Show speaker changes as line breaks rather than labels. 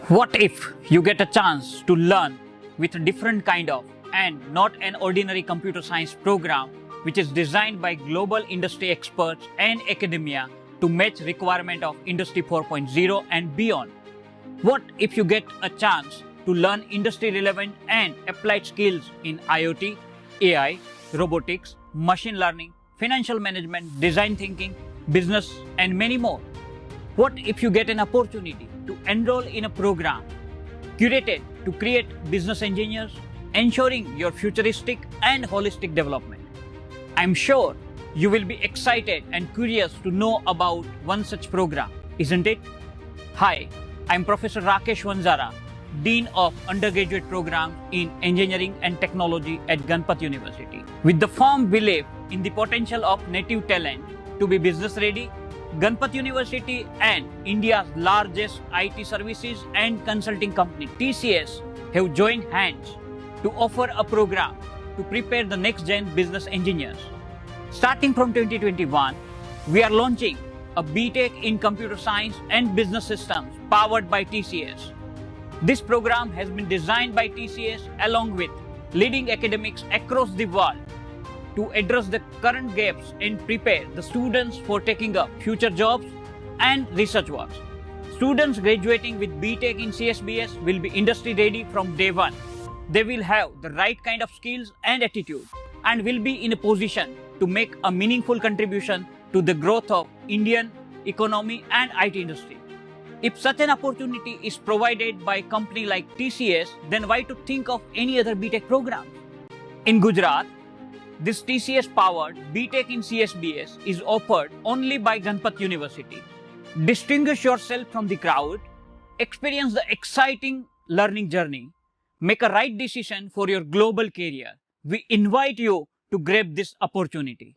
What if you get a chance to learn with a different kind of and not an ordinary computer science program which is designed by global industry experts and academia to match requirement of Industry 4.0 and beyond? What if you get a chance to learn industry relevant and applied skills in IoT, AI, robotics, machine learning, financial management, design thinking, business and many more? What if you get an opportunity to enroll in a program curated to create business engineers, ensuring your futuristic and holistic development? I'm sure you will be excited and curious to know about one such program, isn't it? Hi, I'm Professor Rakesh Vanzara, Dean of Undergraduate Programs in Engineering and Technology at Ganpat University. With the firm belief in the potential of native talent to be business ready, Ganpat University and India's largest IT services and consulting company TCS have joined hands to offer a program to prepare the next gen business engineers. Starting from 2021, we are launching a BTech in Computer Science and Business Systems powered by TCS. This program has been designed by TCS along with leading academics across the world to address the current gaps and prepare the students for taking up future jobs and research works. Students graduating with BTech in CSBS will be industry ready from day one. They will have the right kind of skills and attitude and will be in a position to make a meaningful contribution to the growth of Indian economy and IT industry. If such an opportunity is provided by a company like TCS, then why to think of any other BTech program? In Gujarat, this TCS-powered BTech in CSBS is offered only by Ganpat University. Distinguish yourself from the crowd, experience the exciting learning journey, make a right decision for your global career. We invite you to grab this opportunity.